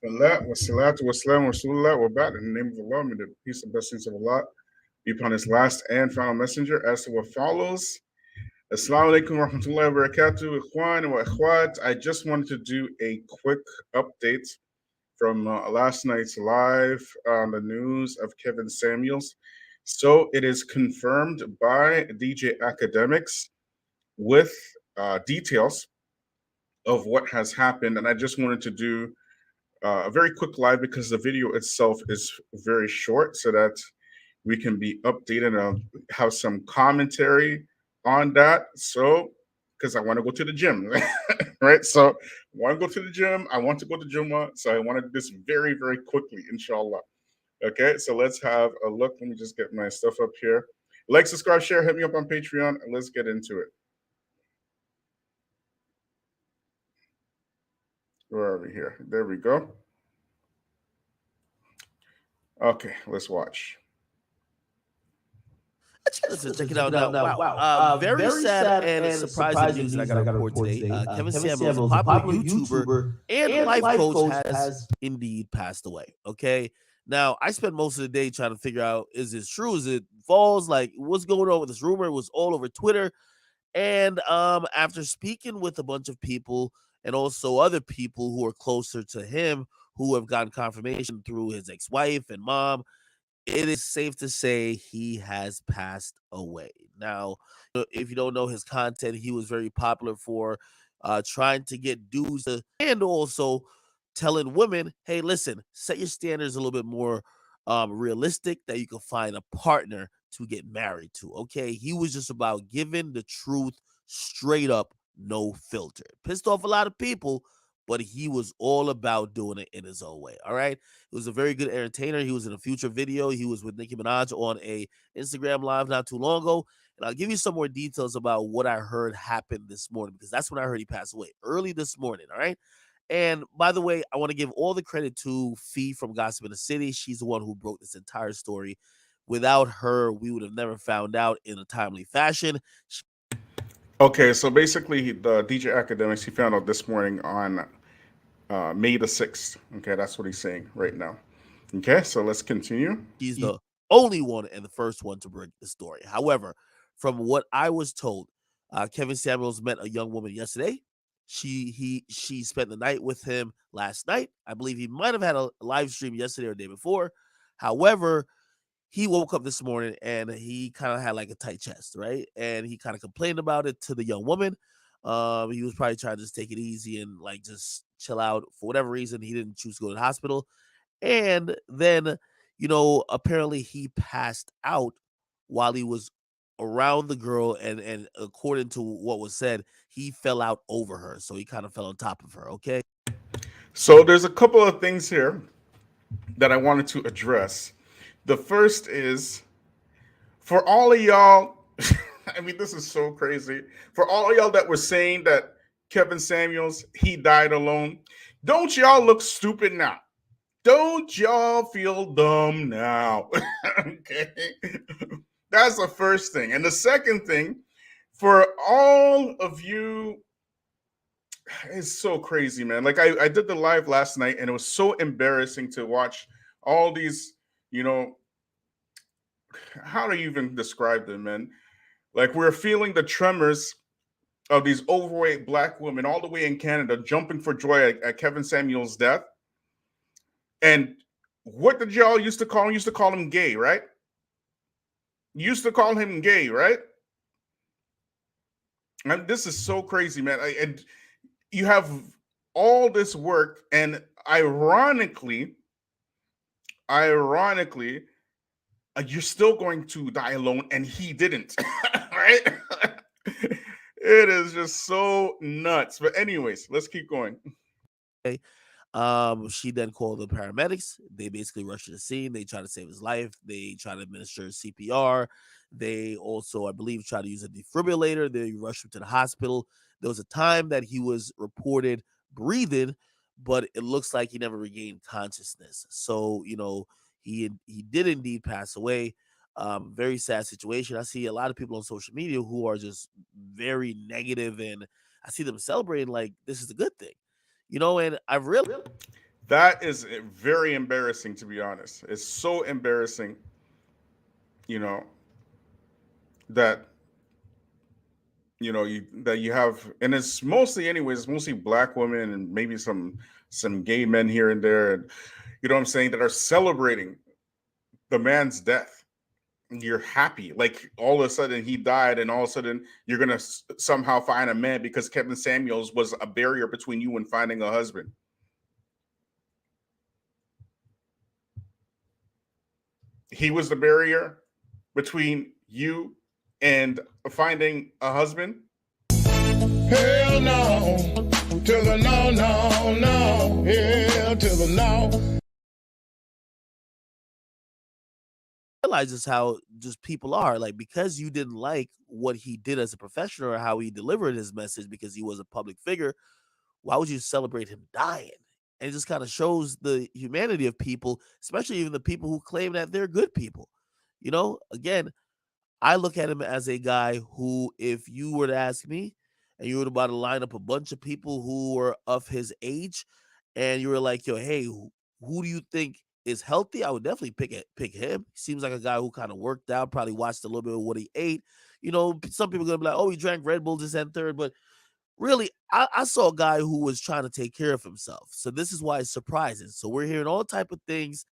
Bismillah, wassalatu wassalamu rasulullah, wa ba'd. In the name of Allah, may the peace and blessings of Allah be upon his last and final messenger. As to what follows, Assalamu alaikum wa rahmatullahi wa barakatuh, ikhwan wa ikhwat. I just wanted to do a quick update from last night's live on the news of Kevin Samuels. So it is confirmed by DJ Akademiks with details of what has happened. And I just wanted to do a very quick live because the video itself is very short so that we can be updated and have some commentary on that. So, because I want to go to the gym, right? So, I want to go to the gym. I want to go to Juma. So, I want to do this very, very quickly, inshallah. Okay, so let's have a look. Let me just get my stuff up here. Like, subscribe, share, hit me up on Patreon, and let's get into it. Where are we here? There we go. Okay, let's watch. Listen, check it out now. Wow. Very sad and surprising news that I got to report today. Kevin Samuels, a popular YouTuber and life coach, has indeed passed away. Okay. Now, I spent most of the day trying to figure out, is this true? Is it false? Like, what's going on with this rumor? It was all over Twitter. And after speaking with a bunch of people and also other people who are closer to him, who have gotten confirmation through his ex-wife and mom, it is safe to say he has passed away. Now, if you don't know his content, he was very popular for trying to get dudes to, and also telling women, hey, listen, set your standards a little bit more realistic that you can find a partner to get married to. Okay. He was just about giving the truth straight up, no filter. Pissed off a lot of people, but he was all about doing it in his own way. All right. He was a very good entertainer. He was in a future video. He was with Nicki Minaj on a Instagram live not too long ago. And I'll give you some more details about what I heard happened this morning, because that's when I heard he passed away, early this morning. All right. And by the way, I want to give all the credit to Fee from Gossip in the City. She's the one who broke this entire story. Without her, we would have never found out in a timely fashion. Okay, so basically, the DJ Akademiks, he found out this morning on May the 6th. Okay, that's what he's saying right now. Okay, so let's continue. He's the only one and the first one to break the story. However, from what I was told, Kevin Samuels met a young woman yesterday. She spent the night with him last night. I believe he might have had a live stream yesterday or the day before. However, he woke up this morning and he kind of had like a tight chest, right? And he kind of complained about it to the young woman. He was probably trying to just take it easy and like just chill out. For whatever reason, he didn't choose to go to the hospital. And then, apparently he passed out while he was around the girl, and according to what was said, he fell out over her. So he kind of fell on top of her, okay? So there's a couple of things here that I wanted to address. The first is for all of y'all, I mean, this is so crazy. For all of y'all that were saying that Kevin Samuels, he died alone, don't y'all look stupid now? Don't y'all feel dumb now? Okay. That's the first thing. And the second thing, for all of you, it's so crazy, man. Like I did the live last night and it was so embarrassing to watch all these, how do you even describe them, man? Like we're feeling the tremors of these overweight black women all the way in Canada jumping for joy at Kevin Samuels' death. And what did y'all used to call him? Used to call him gay, right? Used to call him gay, right? And this is so crazy, man. And you have all this work, and ironically, you're still going to die alone, and he didn't, right? It is just so nuts. But anyways, let's keep going. Okay. She then called the paramedics. They basically rushed to the scene. They tried to save his life. They tried to administer CPR. They also, I believe, tried to use a defibrillator. They rushed him to the hospital. There was a time that he was reported breathing, but it looks like he never regained consciousness. So, he did indeed pass away. Very sad situation. I see a lot of people on social media who are just very negative, and I see them celebrating like this is a good thing. And I've really That is very embarrassing, to be honest. It's so embarrassing, you know, that that you have, and it's mostly, anyways, it's mostly black women and maybe some gay men here and there, and you know what I'm saying, that are celebrating the man's death. You're happy, like all of a sudden he died, and all of a sudden you're gonna somehow find a man because Kevin Samuels was a barrier between you and finding a husband. He was the barrier between you and finding a husband. Hell no, to the no, no, no, hell to the no. Realizes how just people are, like, because you didn't like what he did as a professional or how he delivered his message because he was a public figure, why would you celebrate him dying? And it just kind of shows the humanity of people, especially even the people who claim that they're good people. Again, I look at him as a guy who, if you were to ask me, and you were about to line up a bunch of people who were of his age, and you were like, "Yo, hey, who do you think is healthy?" I would definitely pick him. He seems like a guy who kind of worked out, probably watched a little bit of what he ate. Some people are gonna be like, "Oh, he drank Red Bull this and third," but really, I saw a guy who was trying to take care of himself. So this is why it's surprising. So we're hearing all type of things.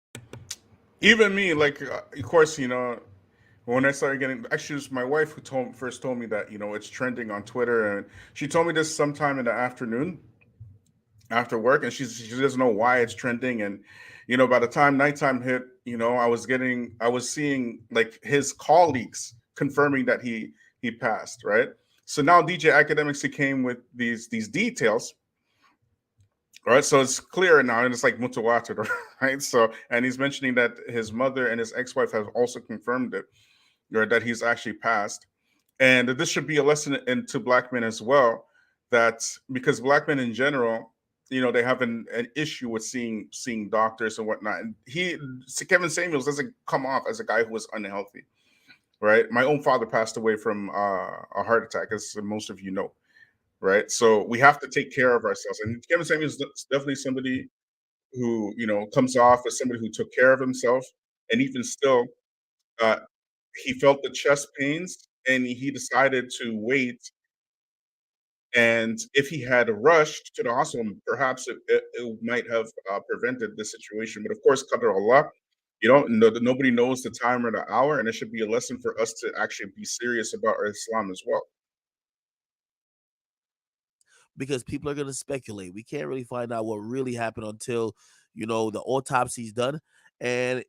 Even me, like, of course, when I started getting, actually, it was my wife who first told me that it's trending on Twitter, and she told me this sometime in the afternoon after work, and she doesn't know why it's trending. And by the time nighttime hit, I was seeing like his colleagues confirming that he passed, right? So now DJ Academics, he came with these details. All right, so it's clear now, and it's like mutawatir, right? So, and he's mentioning that his mother and his ex-wife have also confirmed it, or that he's actually passed. And this should be a lesson into black men as well, that because black men in general, they have an issue with seeing doctors and whatnot. And Kevin Samuels doesn't come off as a guy who was unhealthy, right? My own father passed away from a heart attack, as most of you know, right? So we have to take care of ourselves. And Kevin Samuels is definitely somebody who comes off as somebody who took care of himself, and even still, uh, he felt the chest pains, and he decided to wait. And if he had rushed to the hospital, perhaps it might have prevented this situation. But of course, Qadr Allah, nobody knows the time or the hour, and it should be a lesson for us to actually be serious about our Islam as well. Because people are going to speculate. We can't really find out what really happened until, the autopsy's done. And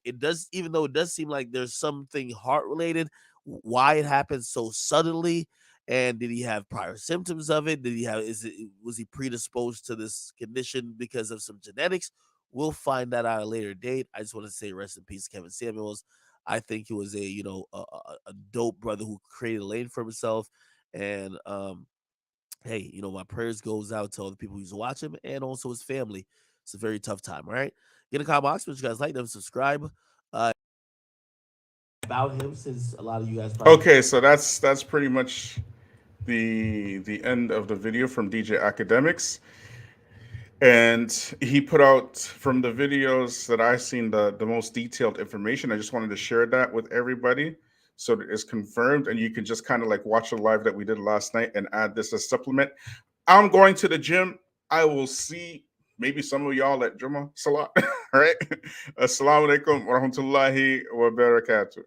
even though it does seem like there's something heart related, why it happened so suddenly, and did he have prior symptoms of it? Was he predisposed to this condition because of some genetics? We'll find that out at a later date. I just want to say rest in peace, Kevin Samuels. I think he was a dope brother who created a lane for himself. And hey, my prayers goes out to all the people who used to watch him and also his family. It's a very tough time, all right? Get a comment box, but you guys like them, subscribe. About him, since a lot of you guys probably Okay, so that's pretty much the end of the video from DJ Academics. And he put out, from the videos that I've seen, the most detailed information. I just wanted to share that with everybody so that it's confirmed, and you can just kind of like watch the live that we did last night and add this as supplement. I'm going to the gym. I will see maybe some of y'all at Juma Salat. All right. Assalamu alaikum wa rahmatullahi wa barakatuh.